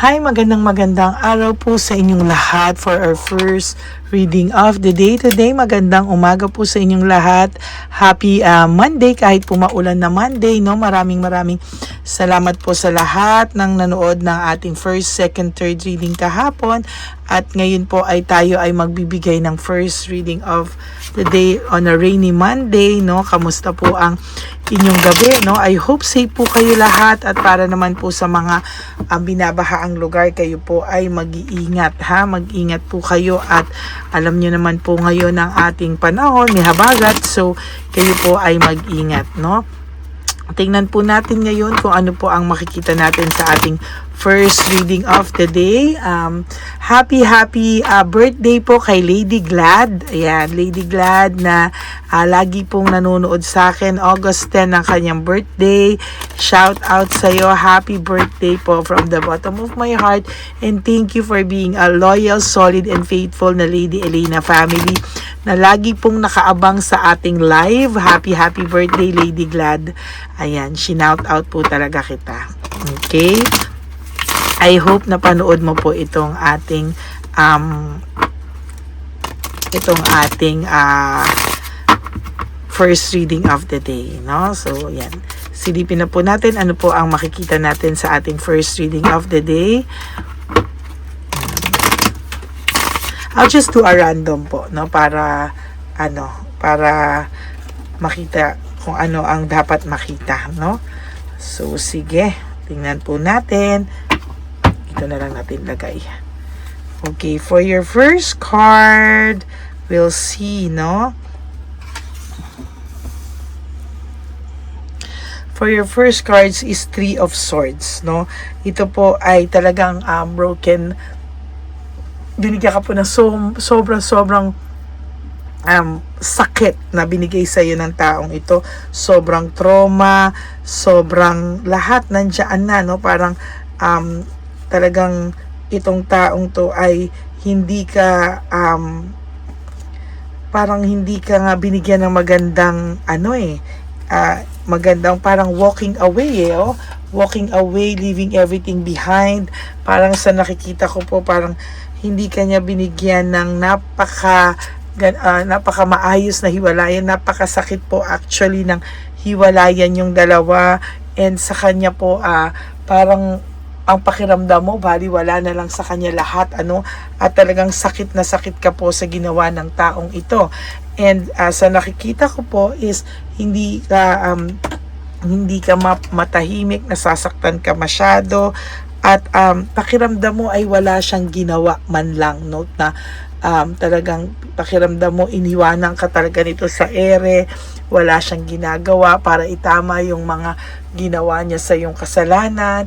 Hi, magandang araw po sa inyong lahat for our first reading of the day. Today, magandang umaga po sa inyong lahat. Happy Monday, kahit po maulan na Monday, no? Maraming salamat po sa lahat ng nanood ng ating first, second, third reading kahapon. At ngayon po ay tayo ay magbibigay ng first reading of the day on a rainy Monday, no? Kamusta po ang inyong gabi, no? I hope safe po kayo lahat, at para naman po sa mga binabahaang lugar, kayo po ay mag-iingat, ha? Mag-ingat po kayo, at alam niyo naman po ngayon ang ating panahon, may habagat, so kayo po ay mag-ingat, no? Tingnan po natin ngayon kung ano po ang makikita natin sa ating first reading of the day. Happy birthday po kay Lady Glad. Ayan, Lady Glad na lagi pong nanonood sa akin. August 10 ang kanyang birthday. Shout out sa iyo. Happy birthday po from the bottom of my heart. And thank you for being a loyal, solid, and faithful na Lady Elena family na lagi pong nakaabang sa ating live. Happy birthday, Lady Glad. Ayan, shinout out po talaga kita. Okay? I hope na panood mo po itong ating first reading of the day, no? So, yan. Silipin na po natin ano po ang makikita natin sa ating first reading of the day. I'll just do a random po, no, para makita kung ano ang dapat makita, no? So, sige, tingnan po natin. Ito na lang natin lagay. Okay, for your first card, we'll see, no? For your first cards is Three of Swords, no? Ito po ay talagang broken. Binigyan ka po ng sobrang sakit na binigay sa iyo ng taong ito. Sobrang trauma, sobrang lahat nandiyan na, no? Parang talagang itong taong to ay hindi ka parang hindi ka nga binigyan ng magandang magandang parang walking away, walking away, leaving everything behind. Parang sa nakikita ko po, parang hindi kanya binigyan ng napaka maayos na hiwalayan. Napakasakit po actually ng hiwalayan yung dalawa, and sa kanya po parang ang pakiramdam mo, baliwala na lang sa kanya lahat, at talagang sakit na sakit ka po sa ginawa ng taong ito. And sa nakikita ko po is hindi ka matahimik, nasasaktan ka masyado, at pakiramdam mo ay wala siyang ginawa man lang, no, na talagang pakiramdam mo iniwanan ka talaga nito sa ere, wala siyang ginagawa para itama yung mga ginawa niya sa iyong kasalanan.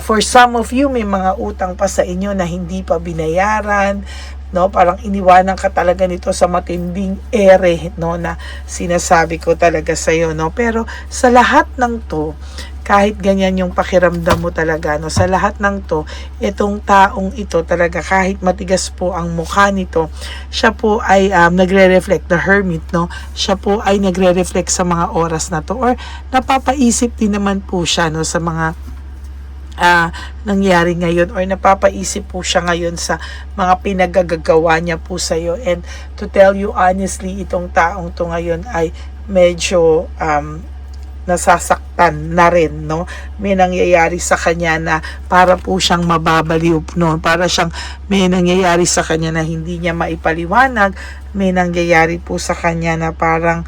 For some of you, may mga utang pa sa inyo na hindi pa binayaran, no? Parang iniwanan ka talaga nito sa matinding ere, no, na sinasabi ko talaga sa iyo, no? Pero sa lahat ng to, kahit ganyan yung pakiramdam mo talaga, no, sa lahat ng to, itong taong ito talaga, kahit matigas po ang mukha nito, siya po ay nagre-reflect, the Hermit, no? Siya po ay nagre-reflect sa mga oras na to, or napapaisip din naman po siya, no, sa mga nangyari ngayon, or napapaisip po siya ngayon sa mga pinagagagawa niya po sa iyo. And to tell you honestly, itong taong to ngayon ay medyo nasasaktan na rin, no? May nangyayari sa kanya na para po siyang mababaliw, no? Para siyang may nangyayari sa kanya na hindi niya maipaliwanag. May nangyayari po sa kanya na parang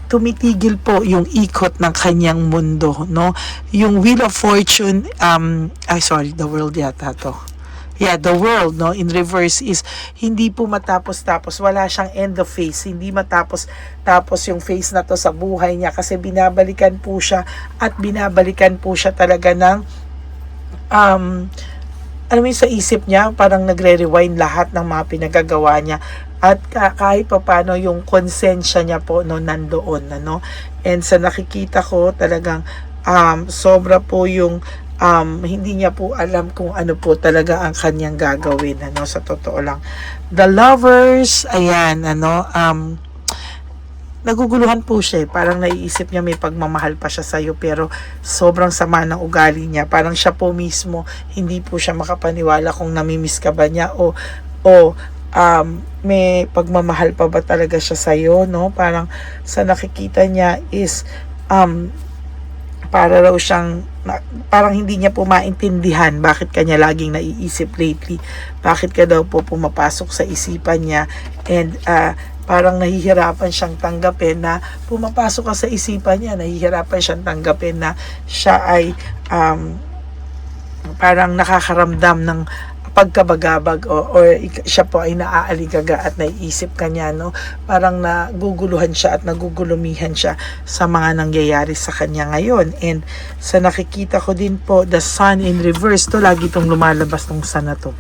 tumitigil po yung ikot ng kanyang mundo, no? Yung Wheel of Fortune, the World yata to. Yeah, the World, no, in reverse is hindi po matapos-tapos. Wala siyang end of phase. Hindi matapos yung phase na to sa buhay niya, kasi binabalikan po siya talaga ng sa isip niya, parang nagre-rewind lahat ng mga pinagagawa niya. At kahit pa paano yung konsensya niya po, no, nandoon, and sa nakikita ko talagang sobra po yung hindi niya po alam kung ano po talaga ang kanyang gagawin, sa totoo lang. The Lovers, ayan, naguguluhan po siya, parang naiisip niya may pagmamahal pa siya sa'yo, pero sobrang sama ng ugali niya. Parang siya po mismo, hindi po siya makapaniwala kung namimiss ka ba niya may pagmamahal pa ba talaga siya sa'yo, no? Parang sa nakikita niya is, para raw siyang, parang hindi niya po maintindihan bakit kanya laging naiisip lately. Bakit ka daw po pumapasok sa isipan niya, and parang nahihirapan siyang tanggapin na pumapasok ka sa isipan niya, nahihirapan siyang tanggapin na siya ay parang nakakaramdam ng pagkabagabag or siya po ay naaaligaga at naiisip kanya, no? Parang naguguluhan siya at nagugulumihan siya sa mga nangyayari sa kanya ngayon. And sa nakikita ko din po, the sun in reverse, to lagi itong lumalabas ng sun na to.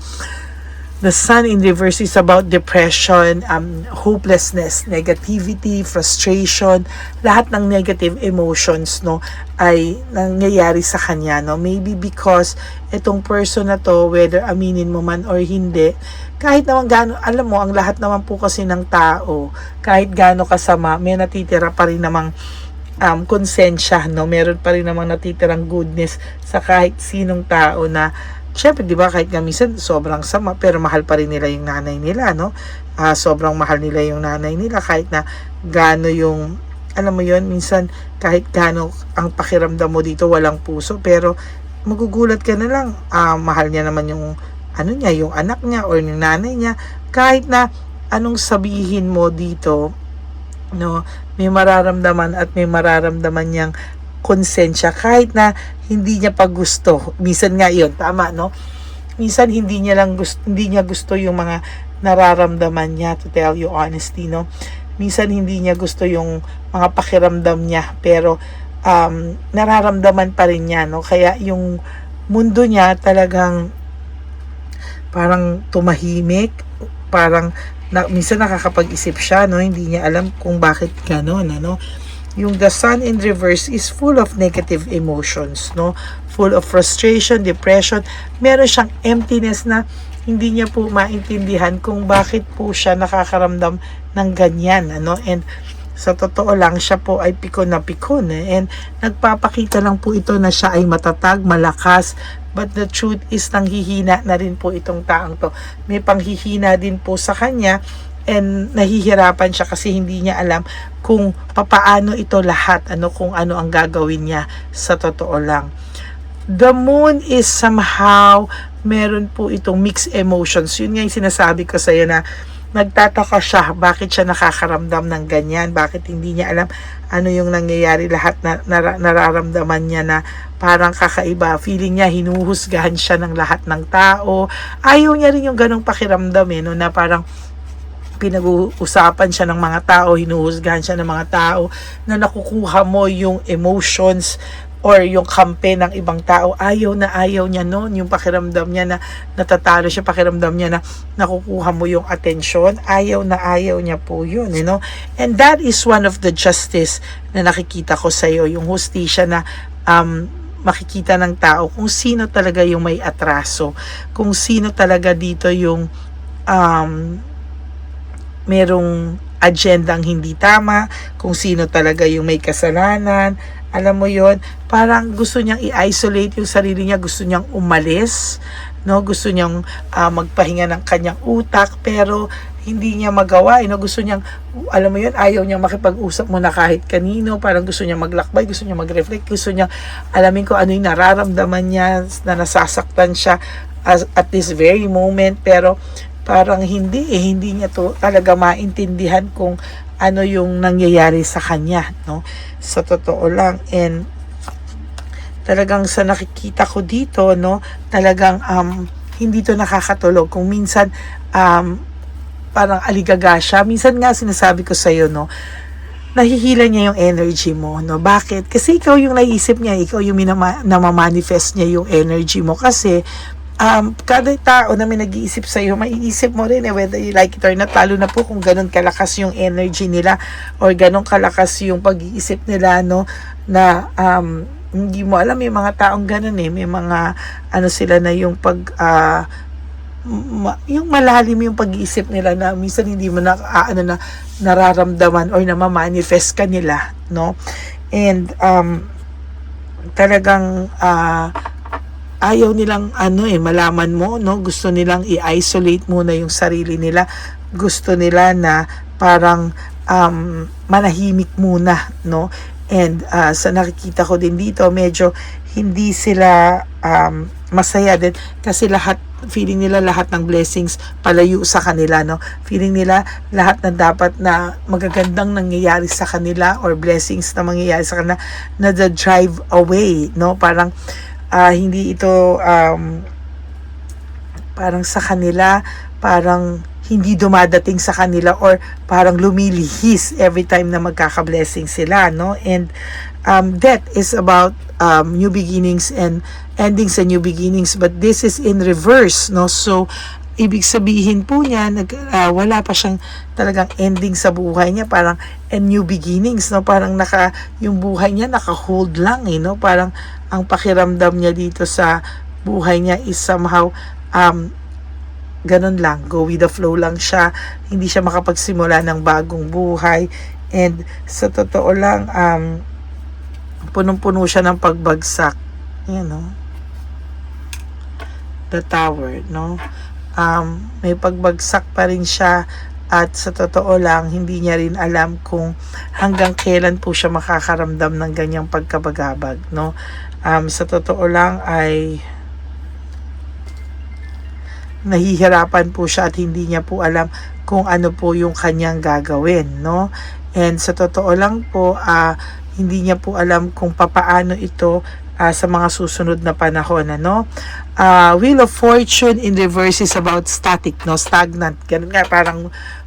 The sun in reverse is about depression, hopelessness, negativity, frustration, lahat ng negative emotions, no, ay nangyayari sa kanya, no. Maybe because itong person na to, whether aminin mo man or hindi, kahit naman gaano, alam mo, ang lahat naman po kasi ng tao, kahit gaano kasama, may natitira pa rin namang konsensya, no. Meron pa rin namang natitirang goodness sa kahit sinong tao na, syempre, di ba, kahit nga minsan sobrang sama, pero mahal pa rin nila yung nanay nila, no? Sobrang mahal nila yung nanay nila, kahit na gaano yung, alam mo yon, minsan kahit gaano ang pakiramdam mo dito, walang puso, pero magugulat ka na lang, mahal niya naman yung, ano niya, yung anak niya or yung nanay niya, kahit na anong sabihin mo dito, no? May mararamdaman at may mararamdaman niyang konsensya kahit na hindi niya pa gusto. Minsan nga 'yon, tama, no? Minsan hindi niya gusto yung mga nararamdaman niya, to tell you honestly, no? Minsan hindi niya gusto yung mga pakiramdam niya, pero nararamdaman pa rin niya, no? Kaya yung mundo niya talagang parang tumahimik, parang minsan nakakapag-isip siya, no? Hindi niya alam kung bakit gano'n, ano? Yung the sun in reverse is full of negative emotions, no? Full of frustration, depression. Meron siyang emptiness na hindi niya po maintindihan kung bakit po siya nakakaramdam ng ganyan, ano? And sa totoo lang, siya po ay pikon na pikon, eh. And nagpapakita lang po ito na siya ay matatag, malakas, but the truth is nanghihina na rin po itong taang to. May panghihina din po sa kanya, and nahihirapan siya kasi hindi niya alam kung papaano ito lahat, ano, kung ano ang gagawin niya sa totoo lang. The moon is somehow, meron po itong mixed emotions. Yun nga yung sinasabi ko sa'yo na nagtataka siya, bakit siya nakakaramdam ng ganyan, bakit hindi niya alam ano yung nangyayari, lahat na nararamdaman niya na parang kakaiba. Feeling niya hinuhusgahan siya ng lahat ng tao. Ayaw niya rin yung ganong pakiramdam, eh, no, na parang pinag-uusapan siya ng mga tao, hinuhusgahan siya ng mga tao, na nakukuha mo yung emotions or yung kampe ng ibang tao. Ayaw niya noon, yung pakiramdam niya na natatalo siya, pakiramdam niya na nakukuha mo yung atensyon. Ayaw niya po yun, you know? And that is one of the justice na nakikita ko sa iyo, yung hustisya na makikita ng tao kung sino talaga yung may atraso, kung sino talaga dito yung merong agendang hindi tama, kung sino talaga yung may kasalanan. Alam mo yon, parang gusto niyang i-isolate yung sarili niya, gusto niyang umalis, no? Gusto niyang magpahinga ng kanyang utak, pero hindi niya magawa, no? Gusto niyang, alam mo yon, ayaw niyang makipag-usap mo na kahit kanino, parang gusto niya maglakbay, gusto niya mag-reflect, gusto niya alamin ko ano yung nararamdaman niya, na nasasaktan siya at this very moment, pero parang hindi niya to talaga maintindihan kung ano yung nangyayari sa kanya, no? Sa totoo lang. And talagang sa nakikita ko dito, no, talagang hindi to nakakatulog. Kung minsan parang aligaga siya. Minsan nga sinasabi ko sa iyo, no, nahihila niya yung energy mo, no? Bakit? Kasi ikaw yung naisip niya, ikaw yung namamanifest niya yung energy mo, kasi kada tao na may nag-iisip sa iyo, maiisip mo rin, whether you like it or not, lalo na po kung ganun kalakas yung energy nila or ganun kalakas yung pag-iisip nila, no, na hindi mo alam, may mga taong ganun, may mga ano sila na yung yung malalim yung pag-iisip nila na minsan hindi mo na nararamdaman or na-manifest ka nila, no? And talagang ayaw nilang malaman mo, no? Gusto nilang i-isolate muna yung sarili nila. Gusto nila na parang manahimik muna, no? And sa nakikita ko din dito, medyo hindi sila masaya din kasi feeling nila lahat ng blessings palayo sa kanila, no? Feeling nila lahat na dapat na magagandang nangyayari sa kanila or blessings na mangyayari sa kanila na the drive away, no? Parang hindi ito parang sa kanila, parang hindi dumadating sa kanila or parang lumilihis every time na magkaka-blessing sila, no? And death is about new beginnings and endings and new beginnings, but this is in reverse, no? So ibig sabihin po niya wala pa siyang talagang ending sa buhay niya, parang and new beginnings, no? Parang yung buhay niya naka-hold lang, no? Parang ang pakiramdam niya dito sa buhay niya is somehow ganun lang, go with the flow lang siya, hindi siya makapagsimula ng bagong buhay. And sa totoo lang, punong-puno siya ng pagbagsak, the tower, no? May pagbagsak pa rin siya, at sa totoo lang, hindi niya rin alam kung hanggang kailan po siya makakaramdam ng ganyang pagkabagabag, no? Sa totoo lang ay nahihirapan po siya at hindi niya po alam kung ano po yung kanyang gagawin, no? And sa totoo lang po, hindi niya po alam kung papaano ito sa mga susunod na panahon, ano? Wheel of Fortune in reverse is about static, no? Stagnant. Ganun nga,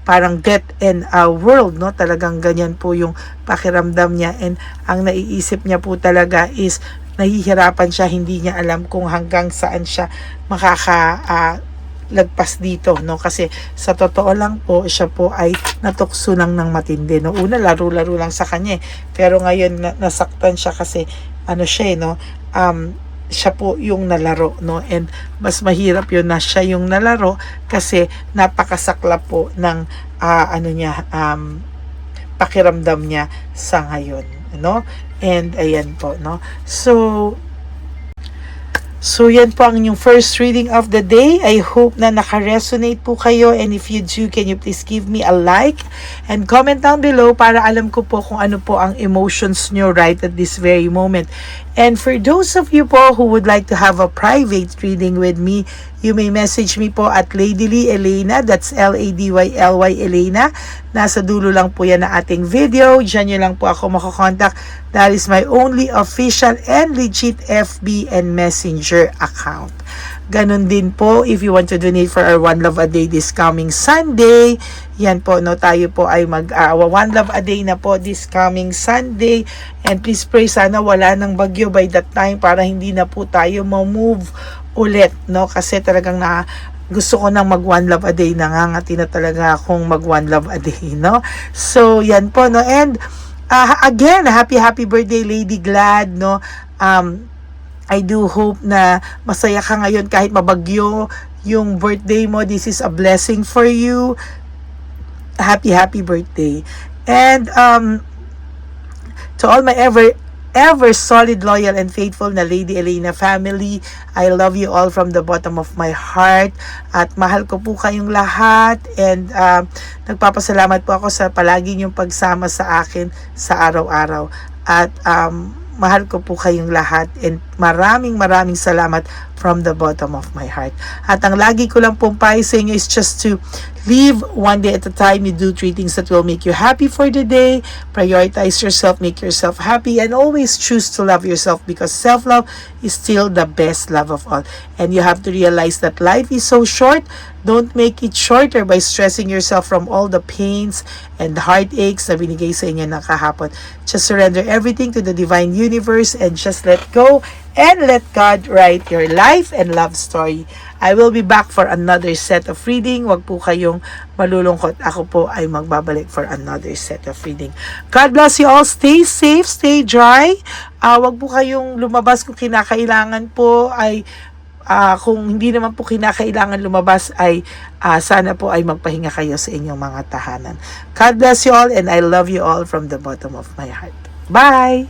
parang death and world, no? Talagang ganyan po yung pakiramdam niya, and ang naiisip niya po talaga is nahihirapan siya, hindi niya alam kung hanggang saan siya lagpas dito, no? Kasi sa totoo lang po, siya po ay natukso lang ng matindi, no? Una, laro-laro lang sa kanya, pero ngayon nasaktan siya kasi siya, no? Siya po yung nalaro, no? And mas mahirap yun na siya yung nalaro kasi napakasakla po ng pakiramdam niya sa ngayon, no? And ayan po, no? So, yan po ang inyong first reading of the day. I hope na naka-resonate po kayo, and if you do, can you please give me a like and comment down below para alam ko po kung ano po ang emotions nyo right at this very moment. And for those of you po who would like to have a private reading with me, you may message me po at Ladyly Elena, that's Ladyly Elena. Nasa dulo lang po yan na ating video. Diyan nyo lang po ako makakontakt. That is my only official and legit FB and Messenger account. Ganon din po, if you want to donate for our One Love a Day this coming Sunday, yan po, no, tayo po ay One Love a Day na po this coming Sunday. And please pray, sana wala ng bagyo by that time para hindi na po tayo ma-move ulit, no? Kasi talagang gusto ko nang mag One Love a Day, nangangati na talaga akong mag One Love a Day, no? So, yan po, no? And again, happy birthday, Lady Glad, no? I do hope na masaya ka ngayon kahit mabagyo yung birthday mo. This is a blessing for you. Happy birthday. And to all my ever solid, loyal, and faithful na Lady Elena family, I love you all from the bottom of my heart. At mahal ko po kayong lahat. And nagpapasalamat po ako sa palagi niyong pagsama sa akin sa araw-araw. At mahal ko po kayong lahat, and maraming salamat from the bottom of my heart. At ang lagi ko lang pong payo sa inyo is just to live one day at a time. You do 3 things that will make you happy for the day. Prioritize yourself, make yourself happy, and always choose to love yourself, because self-love is still the best love of all. And you have to realize that life is so short. Don't make it shorter by stressing yourself from all the pains and heartaches na binigay sa inyo ng kahapon. Just surrender everything to the divine universe and just let go and let God write your life and love story. I will be back for another set of reading. Wag po kayong malulungkot. Ako po ay magbabalik for another set of reading. God bless you all. Stay safe, stay dry. Wag po kayong lumabas kung kinakailangan po. Ay kung hindi naman po kinakailangan lumabas ay sana po ay magpahinga kayo sa inyong mga tahanan. God bless you all and I love you all from the bottom of my heart. Bye!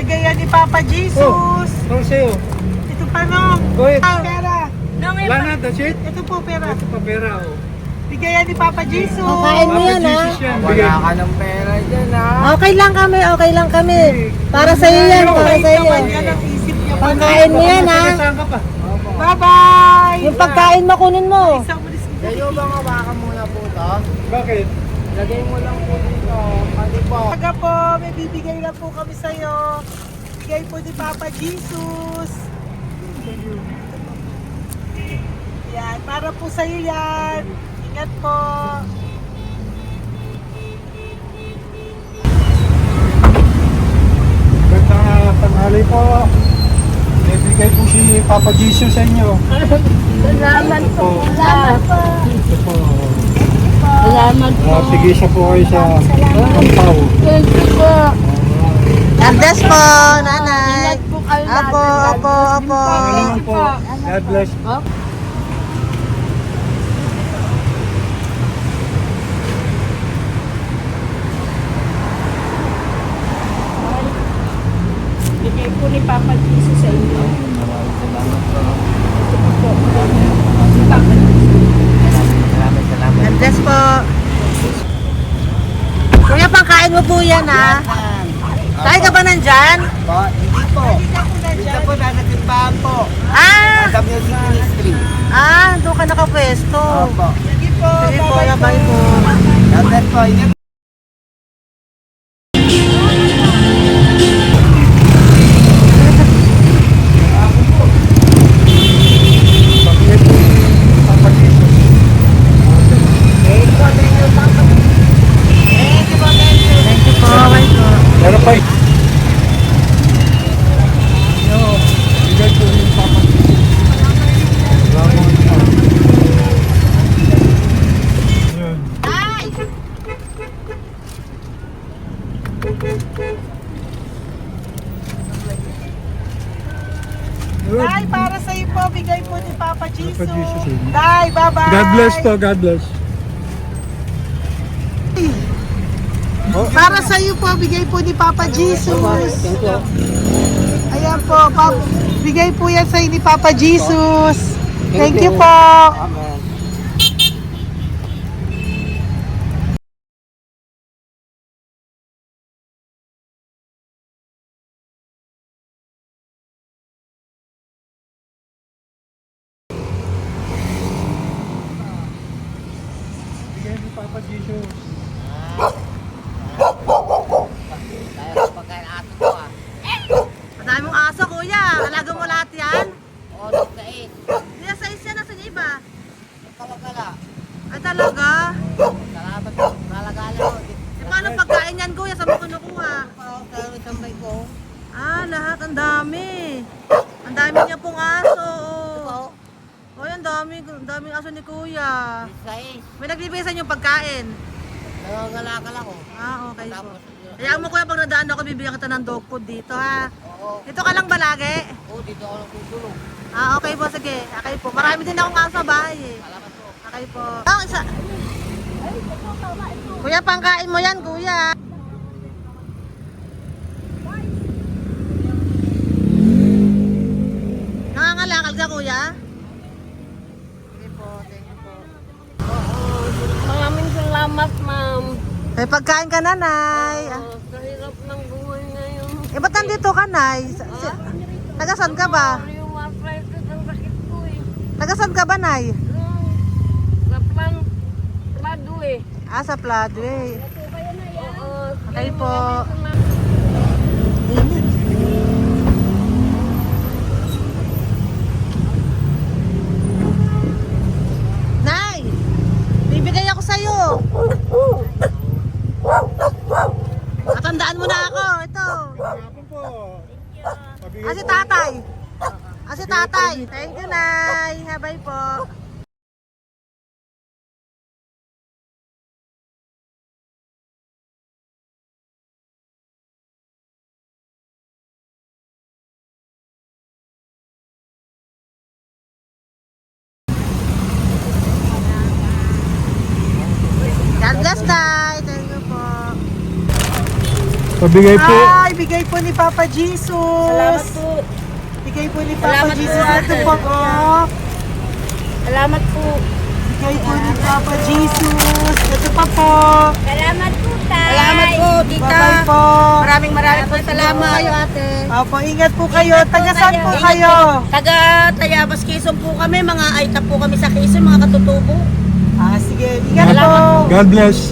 Bigay ni Papa Jesus. Sa'yo. Ito pa no. Go ahead. Pera. Wala na, that's it? Ito po pera. Ito pa pera, oh. Bigay ni Papa Jesus. Kain mo yan, ha? Wala ka ng pera dyan, ha? Okay lang kami. Para sa iyo yan, para sa iyo. Yan ang isip niya. Pagkain mo yan, ha? Saan ka pa? Bye-bye. Yung pagkain mo, kunin mo. Kayo bang hawakan muna po ito? Bakit? Lagay mo lang po dito. Pati po. Taga po, may bibigay lang po kami sa'yo. Bigay po ni Papa Jesus. Yan, para po sa'yo yan. Ingat po. Gandang tanghali po. Bibigay po si Papa Jesus sa inyo. Salamat po. Ito po. Salamat po. Sige siya po kayo sa Ampaw. Thank you po. God bless po, nanay. Apo. Pangalaman po. God bless. Bigay po ni Papa Jesus sa inyo. God bless po. Kuya, pangkain mo po yan, ha? Tayo ka ba nandyan? Hindi po. Dito po nanatin simbahan po. Ah! Sa Music Ministry. Doon ka nakapwesto. Opo. Sige po, bye po. God bless po. Ingat. Pabigay po ni Papa Jesus. Thank you po, bye po. Meron pa eh. Bigay po ni Papa Jesus. Salamat po. Yun. Yun. Day, para sa iyo po, bigay po ni Papa Jesus. Papa Jesus, eh. Day, bye-bye. God bless po, God bless. Para sa iyo po, bigay po ni Papa Jesus. Ayan po, bigay po yan sa iyo ni Papa Jesus. Thank you po. Amen. Bigay ni Papa Jesus. Tayo pagkain ato ko ah. Madami mong aso, kuya. Alaga mo lahat yan. O, nagkait. Kuya, size yan. Nasaan yung iba? Kalagala. Ay, talaga? Salamat po. Kalagala ko. Eh, paano pagkain yan, kuya? Saan mo kinukuha? Sa tambay ko. Lahat. Ang dami. Ang dami niya pong aso. Ito. Oy, ang daming aso ni kuya. Sais. May nagbibigay sa inyo pagkain. Nangangalakal ako. Okay po. Tapos, Kaya mo kuya, pag nadaan ako, bibigyan kita ng dog food dito, ha? oo. Ito ka lang ba lagi? Oo, dito ako nagtutulog. Okay po, sige. Okay po. Marami din akong aso sa bahay, eh. Salamat po. Okay po. Isa. Kuya, pangkain mo yan, kuya. Nangangalakal ka, kuya? Sige po, thank you po. Maraming salamat, ma'am. May pagkain ka, nanay. Sa hirap ng buhay ngayon. Ba't nandito ka, nay? Tagasan ka ba? Rheumatism ang sakit ko eh. Tagasan ka ba, nay? Sa plado eh. Sa Pladway. Oo. Okay po. Nay! Bibigay ako sa'yo. Matandaan mo na ako. Ito. Hapon po. Pabigay Si po. tatay. Si tatay. Thank you, Nay. Habay po. God bless, Nay. Thank you po. Pabigay po. Ay, bigay po ni Papa Jesus. Salamat po. Bigay po ni Papa Salamat po, Jesus. ate. Ito po, oh. Salamat po. Bigay po ni Papa Jesus. Ito pa po. Salamat po, tay. Salamat po, tita. Bye-bye po. Maraming po salamat. Kayo, ate. Opo, ingat po kayo. Taga-saan po kayo? Taga Tayabas, Quezon po kami. Mga aita po kami sa Quezon, mga katutubo. Sige, ingat po. God bless.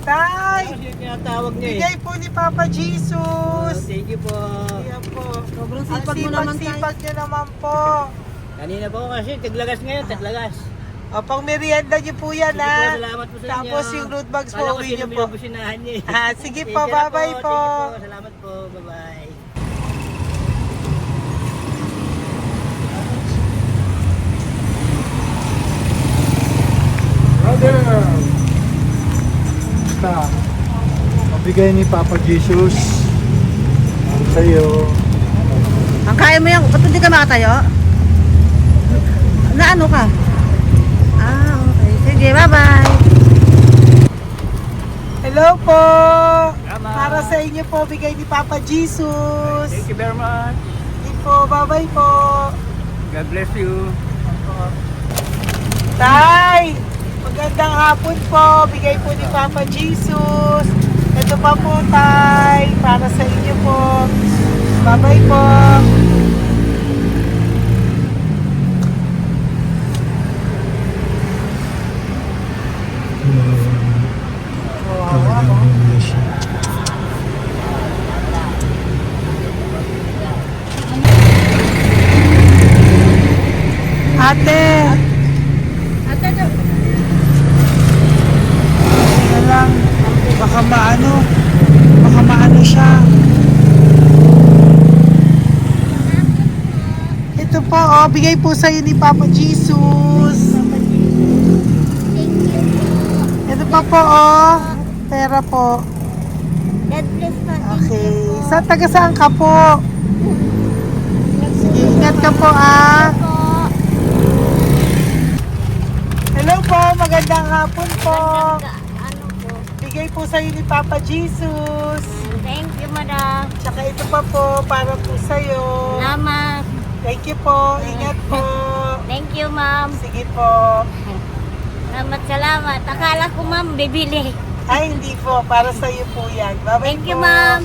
Tay, Tinatawag niya bigay po ni Papa Jesus. Thank you po. Ayan po. Sobrang Ang sipag mo naman, tay. sipag niyo naman po. Kanina po kasi, taglagas ngayon, taglagas. Pang merienda niyo po yan, Sige po, ha. salamat po sa inyo. Tapos yung road bags po, Kala ko uwi sino niyo po. binubusinahan niya eh. Sige Thank po, you na bye-bye po. Thank you po, salamat po, bye-bye. Brother. Basta. Pabigay ni Papa Jesus. Ang sa'yo. Ang kaya mo yan, ba't hindi ka makatayo? Na ano ka? Okay. Sige, bye-bye. Hello po! Salamat. Para sa inyo po, bigay ni Papa Jesus. Thank you very much. Hindi po, bye-bye po. God bless you. Tay! Magandang hapon po. Bigay po ni Papa Jesus. Ito pa po, Tay. Para sa inyo po. Bye-bye po. Kawawa, no? Ate! Ate, Kaya lang, baka maano siya. Ito po, oh, bigay po sa'yo ni Papa Jesus. Ito pa po, oh, pera po. God bless po. Okay, saan ka po? Sige, ingat ka po, ah. Hello po, magandang hapon po. Ano po? Bigay po sa'yo ni Papa Jesus. Thank you, madam. Tsaka ito pa po, para po sa'yo. Salamat. Thank you po. Ingat po. Thank you, ma'am. Sige po. Salamat. Akala ko, ma'am, bibili. Ay, hindi po. Para sa iyo po yan. Bye-bye Thank you, po. ma'am.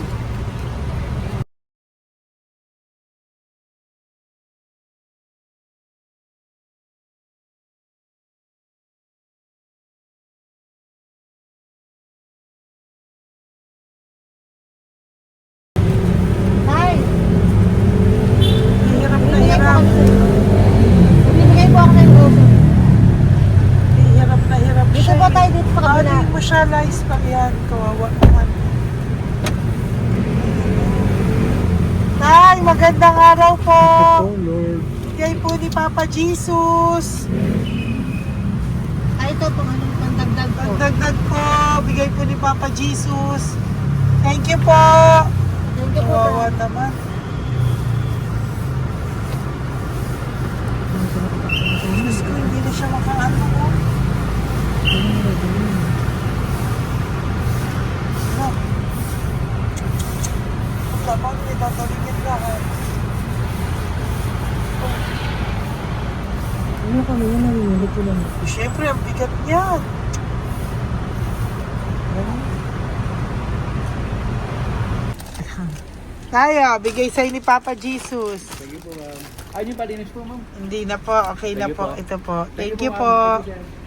Hirap na hirap. Bibigay po ako ng gusto. Hirap na hirap Dito siya. po tayo, dito pa kabila. Hindi mo siya lies pa yan. Kawawa naman. Tay, magandang araw po. Lord. Bigay po ni Papa Jesus. Ay, ito po, anong pandagdag po? Pagdagdag po. Bigay po ni Papa Jesus. Thank you po. Thank you po, Kawawa naman. Diyos ko, hindi na siya makaano ko. Ano? Tama, may tataligin lahat. Ano kami yan? Narinig ko lang. Siyempre, ang bigat niyan. Kaya, bigay sa'yo ni Papa Jesus. Thank you po, ma'am. Ay, yung palinis po, ma'am. Hindi na po, okay na Thank you po. po. Ito po. Thank you ma'am. po. Thank you, sir.